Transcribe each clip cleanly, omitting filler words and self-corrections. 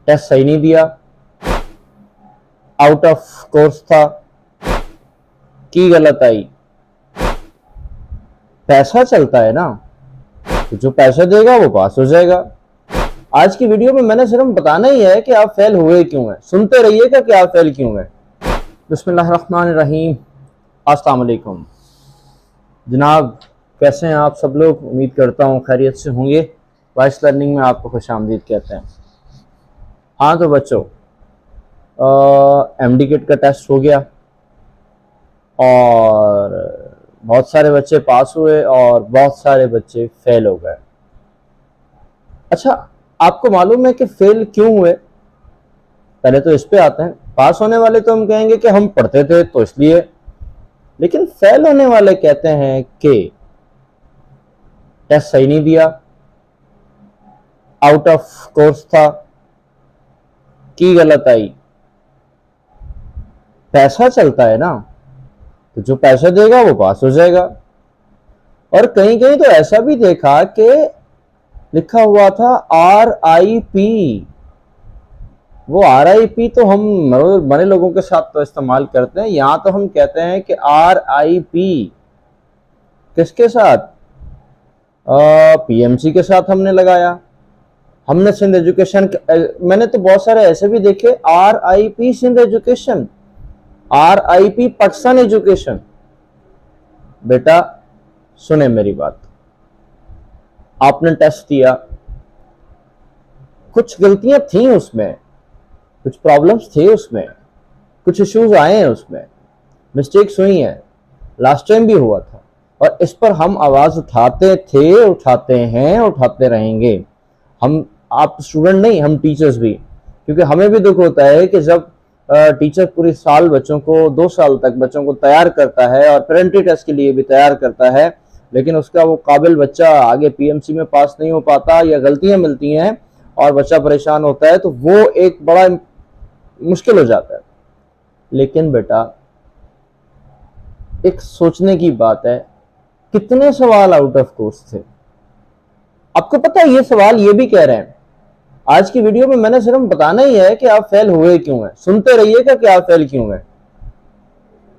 Test सही नहीं दिया, आउट ऑफ कोर्स था, की गलत आई। पैसा चलता है ना, तो जो पैसा देगा वो पास हो जाएगा। आज की वीडियो में मैंने सिर्फ बताना ही है कि आप फेल हुए क्यों हैं। सुनते रहिएगा कि आप फेल क्यों हैं। बिस्मिल्लाहिर्रहमानिर्रहीम। अस्सलाम वालेकुम जनाब, कैसे हैं आप सब लोग? उम्मीद करता हूँ खैरियत से होंगे। वॉइस लर्निंग में आपको खुशामदीद कहते हैं। हाँ तो बच्चों, MD-KIT का टेस्ट हो गया और बहुत सारे बच्चे पास हुए और बहुत सारे बच्चे फेल हो गए। अच्छा, आपको मालूम है कि फेल क्यों हुए? पहले तो इस पे आते हैं। पास होने वाले तो हम कहेंगे कि हम पढ़ते थे तो इसलिए, लेकिन फेल होने वाले कहते हैं कि टेस्ट सही नहीं दिया, आउट ऑफ कोर्स था, की गलत आई। पैसा चलता है ना, तो जो पैसा देगा वो पास हो जाएगा। और कहीं कहीं तो ऐसा भी देखा कि लिखा हुआ था RIP। वो RIP तो हम मरे लोगों के साथ तो इस्तेमाल करते हैं, यहां तो हम कहते हैं कि RIP किसके साथ? PMC के साथ हमने लगाया। हमने सिंध एजुकेशन, मैंने तो बहुत सारे ऐसे भी देखे RIP Sindh education, RIP Pakistan education. बेटा सुने मेरी बात, आपने टेस्ट दिया, कुछ गलतियां थी उसमें, कुछ प्रॉब्लम्स थे उसमें, कुछ इश्यूज आए हैं उसमें, मिस्टेक्स हुई हैं, लास्ट टाइम भी हुआ था और इस पर हम आवाज उठाते थे, उठाते हैं, उठाते रहेंगे। हम, आप स्टूडेंट नहीं, हम टीचर्स भी, क्योंकि हमें भी दुख होता है कि जब टीचर पूरी साल बच्चों को, 2 साल तक बच्चों को तैयार करता है और पेरेंटली टेस्ट के लिए भी तैयार करता है, लेकिन उसका वो काबिल बच्चा आगे PMC में पास नहीं हो पाता या गलतियां मिलती हैं और बच्चा परेशान होता है, तो वो एक बड़ा मुश्किल हो जाता है। लेकिन बेटा एक सोचने की बात है, कितने सवाल आउट ऑफ कोर्स थे? आपको पता है ये सवाल ये भी कह रहे हैं। आज की वीडियो में मैंने सिर्फ बताना ही है कि आप फेल हुए क्यों हैं। सुनते रहिएगा कि आप फेल क्यों हैं।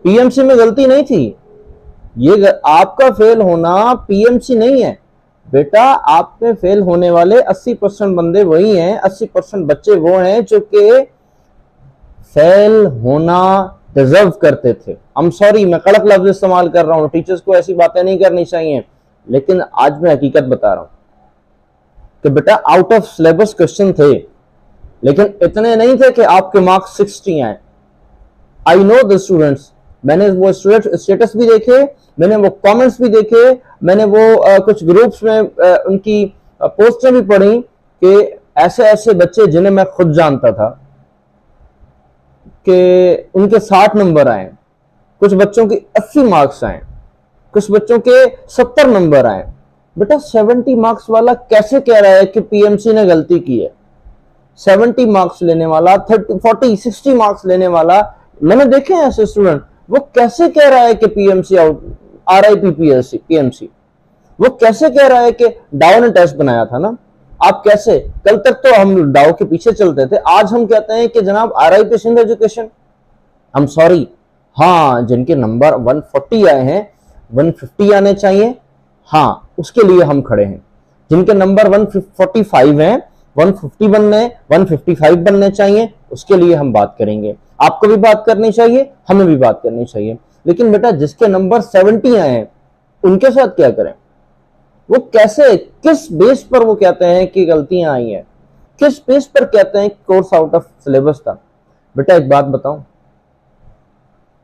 PMC में गलती नहीं थी, ये आपका फेल होना PMC नहीं है बेटा। आप में फेल होने वाले 80% बंदे वही हैं, 80% बच्चे वो हैं जो कि फेल होना डिजर्व करते थे। I'm sorry, मैं कड़क लफ्ज इस्तेमाल कर रहा हूं, टीचर्स को ऐसी बातें नहीं करनी चाहिए, लेकिन आज मैं हकीकत बता रहा हूं कि बेटा आउट ऑफ सिलेबस क्वेश्चन थे, लेकिन इतने नहीं थे कि आपके मार्क्स 60 आए। आई नो द स्टूडेंट्स, मैंने वो स्टूडेंट स्टेटस भी देखे, मैंने वो कमेंट्स भी देखे, मैंने वो कुछ ग्रुप्स में उनकी पोस्टें भी पढ़ी कि ऐसे ऐसे बच्चे जिन्हें मैं खुद जानता था कि उनके 60 नंबर आए, कुछ बच्चों के 80 मार्क्स आए, कुछ बच्चों के 70 नंबर आए। बेटा 70 मार्क्स वाला कैसे कह रहा है कि PMC ने गलती की है? 70 मार्क्स लेने वाला, 30, 40, 60 मार्क्स लेने वाला, मैंने देखे हैं ऐसे स्टूडेंट, वो कैसे कह रहा है कि PMC आउट, RIP PMC? वो कैसे कह रहा है कि डाउ ने टेस्ट बनाया था ना? आप कैसे, कल तक तो हम डाउ के पीछे चलते थे, आज हम कहते हैं कि जनाब RIP Sindh education. I'm sorry, हाँ, जिनके नंबर 140 आए हैं 150 आने चाहिए, हाँ उसके लिए हम खड़े हैं। जिनके नंबर 145 हैं 150 बनने, 155 बनने चाहिए, उसके लिए हम बात करेंगे। आपको भी बात करनी चाहिए, हमें भी बात करनी चाहिए। लेकिन बेटा जिसके नंबर 70 आए हैं उनके साथ क्या करें? वो कैसे, किस बेस पर वो कहते हैं कि गलतियां आई हैं? किस बेस पर कहते हैं कोर्स आउट ऑफ सिलेबस था? बेटा एक बात बताऊं,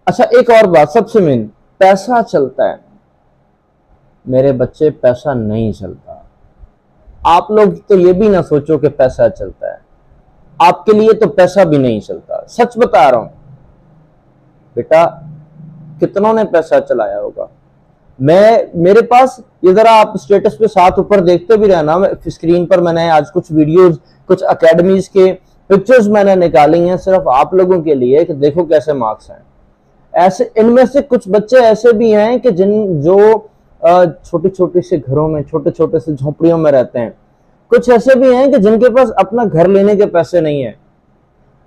अच्छा एक और बात, सबसे मेन, पैसा चलता है। मेरे बच्चे पैसा नहीं चलता। आप लोग तो ये भी ना सोचो कि पैसा चलता है, आपके लिए तो पैसा भी नहीं चलता। सच बता रहा हूं बेटा, कितनों ने पैसा चलाया होगा। मेरे पास ये, जरा आप स्टेटस पे साथ ऊपर देखते भी रहना, स्क्रीन पर मैंने आज कुछ वीडियोस, कुछ अकेडमीज के पिक्चर्स मैंने निकाली हैं सिर्फ आप लोगों के लिए कि देखो कैसे मार्क्स हैं। ऐसे इनमें से कुछ बच्चे ऐसे भी हैं कि जो छोटे छोटे से घरों में, छोटे छोटे से झोपड़ियों में रहते हैं, कुछ ऐसे भी हैं कि जिनके पास अपना घर लेने के पैसे नहीं है,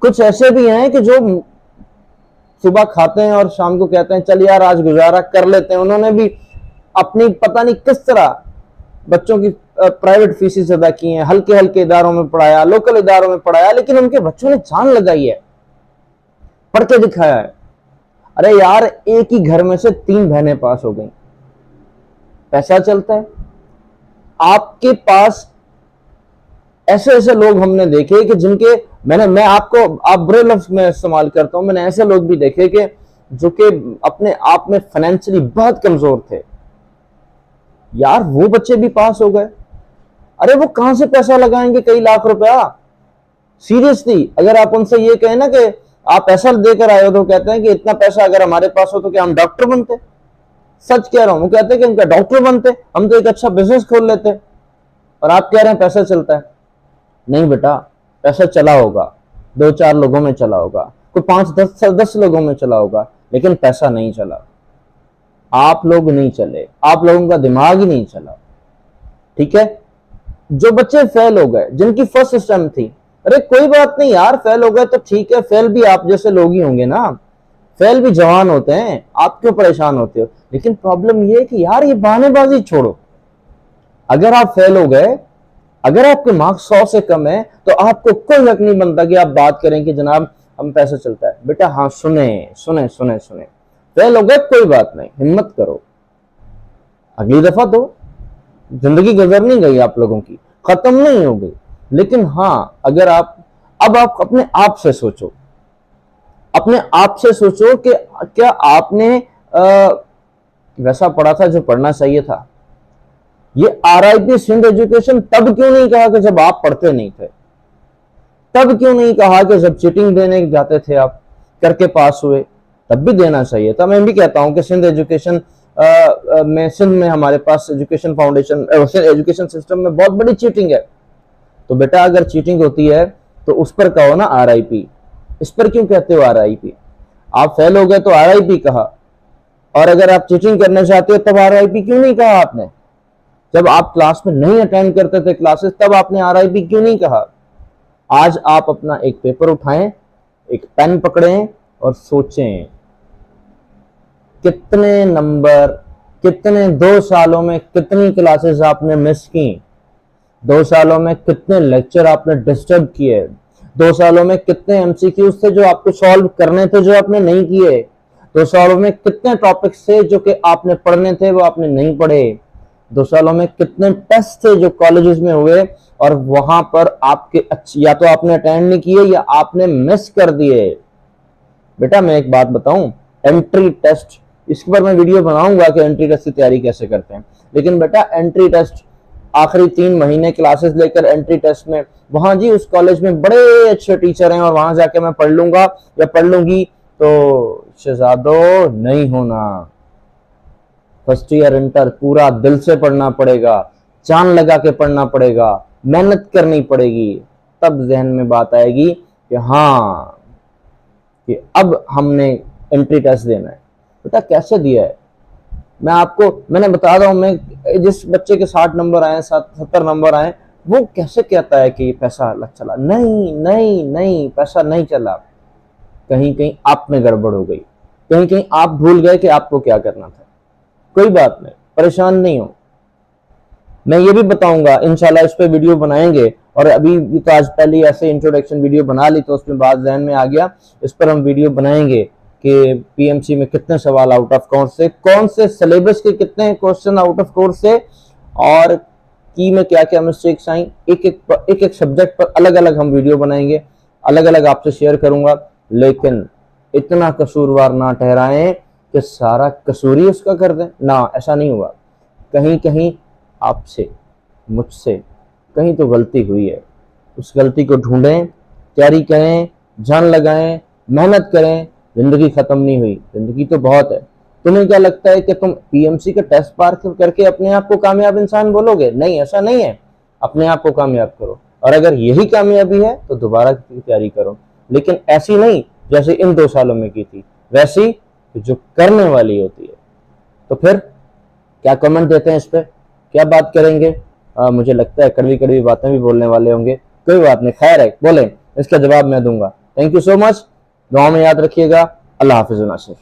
कुछ ऐसे भी हैं कि जो सुबह खाते हैं और शाम को कहते हैं चल यार आज गुजारा कर लेते हैं। उन्होंने भी अपनी पता नहीं किस तरह बच्चों की प्राइवेट फीसेस अदा की हैं, हल्के हल्के इदारों में पढ़ाया, लोकल इदारों में पढ़ाया, लेकिन उनके बच्चों ने जान लगाई है, पढ़ के दिखाया है। अरे यार, एक ही घर में से 3 बहनें पास हो गई, पैसा चलता है। आपके पास ऐसे ऐसे लोग हमने देखे कि जिनके मैं आपको, आप बुरे लफ्ज में इस्तेमाल करता हूं, मैंने ऐसे लोग भी देखे कि जो कि अपने आप में फाइनेंशियली बहुत कमजोर थे यार, वो बच्चे भी पास हो गए। अरे वो कहां से पैसा लगाएंगे कई लाख रुपया? सीरियसली अगर आप उनसे ये कहें ना कि आप पैसा देकर आए हो, तो कहते हैं कि इतना पैसा अगर हमारे पास हो तो क्या हम डॉक्टर बनते? सच कह रहा हूं, वो कहते हैं कि इनका डॉक्टर बनते, हम तो एक अच्छा बिजनेस खोल लेते। और आप कह रहे हैं पैसा चलता है। नहीं बेटा, पैसा चला होगा, 2-4 लोगों में चला होगा, कोई 5-10 लोगों में चला होगा, लेकिन पैसा नहीं चला। आप लोग नहीं चले, आप लोगों का दिमाग ही नहीं चला। ठीक है, जो बच्चे फेल हो गए, जिनकी फर्स्ट अटेम्प्ट थी, अरे कोई बात नहीं यार, फेल हो गए तो ठीक है, फेल भी आप जैसे लोग ही होंगे ना, फेल भी जवान होते हैं, आप क्यों परेशान होते हो? लेकिन प्रॉब्लम ये है कि यार ये बहानेबाजी छोड़ो। अगर आप फेल हो गए, अगर आपके मार्क्स 100 से कम है, तो आपको कोई हक नहीं बनता कि आप बात करें कि जनाब हम पैसा चलता है। बेटा हाँ, सुने सुने सुने सुने, फेल हो गए कोई बात नहीं, हिम्मत करो, अगली दफा दो। जिंदगी गुजर नहीं गई आप लोगों की, खत्म नहीं हो गई। लेकिन हाँ, अगर आप अपने आप से सोचो, अपने आप से सोचो कि क्या आपने वैसा पढ़ा था जो पढ़ना चाहिए था? ये RIP सिंध एजुकेशन तब क्यों नहीं कहा कि जब आप पढ़ते नहीं थे? तब क्यों नहीं कहा कि जब चीटिंग देने जाते थे आप, करके पास हुए, तब भी देना चाहिए था। मैं भी कहता हूं कि सिंध एजुकेशन सिंध में हमारे पास एजुकेशन फाउंडेशन, एजुकेशन सिस्टम में बहुत बड़ी चीटिंग है। तो बेटा अगर चीटिंग होती है तो उस पर कहो ना RIP, इस पर क्यों कहते हो RIP? आप फेल हो गए तो RIP कहा, और अगर आप चीटिंग करना चाहते हो तब RIP क्यों नहीं कहा आपने? जब आप क्लास में नहीं अटेंड करते थे क्लासेस, तब आपने RIP क्यों नहीं कहा? आज आप अपना एक पेपर उठाएं, एक पेन पकड़ें और सोचें कितने नंबर, कितने 2 सालों में कितनी क्लासेस आपने मिस की, 2 सालों में कितने लेक्चर आपने डिस्टर्ब किए, 2 सालों में कितने MCQs थे जो आपको सॉल्व करने थे जो आपने नहीं किए, 2 सालों में कितने टॉपिक्स थे जो कि आपने पढ़ने थे वो आपने नहीं पढ़े, 2 सालों में कितने टेस्ट थे जो कॉलेजेस में हुए और वहां पर आपके या तो आपने अटेंड नहीं किए या आपने मिस कर दिए। बेटा मैं एक बात बताऊं, एंट्री टेस्ट, इसके पर मैं वीडियो बनाऊंगा कि एंट्री टेस्ट की तैयारी कैसे करते हैं। लेकिन बेटा एंट्री टेस्ट, आखिरी 3 महीने क्लासेस लेकर एंट्री टेस्ट में, वहां जी उस कॉलेज में बड़े अच्छे टीचर हैं और वहां जाके मैं पढ़ लूंगा या पढ़ लूंगी, तो शहजादो नहीं होना। फर्स्ट ईयर इंटर पूरा दिल से पढ़ना पड़ेगा, जान लगा के पढ़ना पड़ेगा, मेहनत करनी पड़ेगी, तब जहन में बात आएगी कि हाँ कि अब हमने एंट्री टेस्ट देना है। बेटा कैसे दिया है मैंने बता रहा हूं, मैं जिस बच्चे के 60 नंबर आए, 70 नंबर आए, वो कैसे कहता है कि पैसा अलग चला? नहीं नहीं नहीं, पैसा नहीं चला। कहीं कहीं आप में गड़बड़ हो गई, कहीं कहीं आप भूल गए कि आपको क्या करना था। कोई बात नहीं, परेशान नहीं हो, मैं ये भी बताऊंगा इंशाल्लाह, इस पे वीडियो बनाएंगे। और अभी तो आज पहले ऐसे इंट्रोडक्शन वीडियो बना ली तो उसमें बात जहन में आ गया, इस पर हम वीडियो बनाएंगे कि PMC में कितने सवाल आउट ऑफ कोर्स से, कौन से सिलेबस के कितने क्वेश्चन आउट ऑफ कोर्स से, और की में क्या क्या मिस्टेक्स आई, एक एक सब्जेक्ट पर अलग अलग हम वीडियो बनाएंगे, अलग अलग आपसे शेयर करूंगा। लेकिन इतना कसूरवार ना ठहराएं कि सारा कसूर ही उसका कर दें ना, ऐसा नहीं हुआ। कहीं कहीं आपसे, मुझसे कहीं तो गलती हुई है, उस गलती को ढूंढें, तैयारी करें, जान लगाएं, मेहनत करें। जिंदगी खत्म नहीं हुई, जिंदगी तो बहुत है। तुम्हें क्या लगता है कि तुम PMC का टेस्ट पार करके अपने आप को कामयाब इंसान बोलोगे? नहीं, ऐसा नहीं है। अपने आप को कामयाब करो, और अगर यही कामयाबी है तो दोबारा की तैयारी करो, लेकिन ऐसी नहीं जैसे इन 2 सालों में की थी, वैसी जो करने वाली होती है। तो फिर क्या कमेंट देते हैं इस पे, क्या बात करेंगे? मुझे लगता है कड़वी कड़वी बातें भी बोलने वाले होंगे, कोई बात नहीं, खैर है, बोले, इसका जवाब मैं दूंगा। थैंक यू सो मच, दुआ में याद रखिएगा। अल्लाह हाफिज नासिर।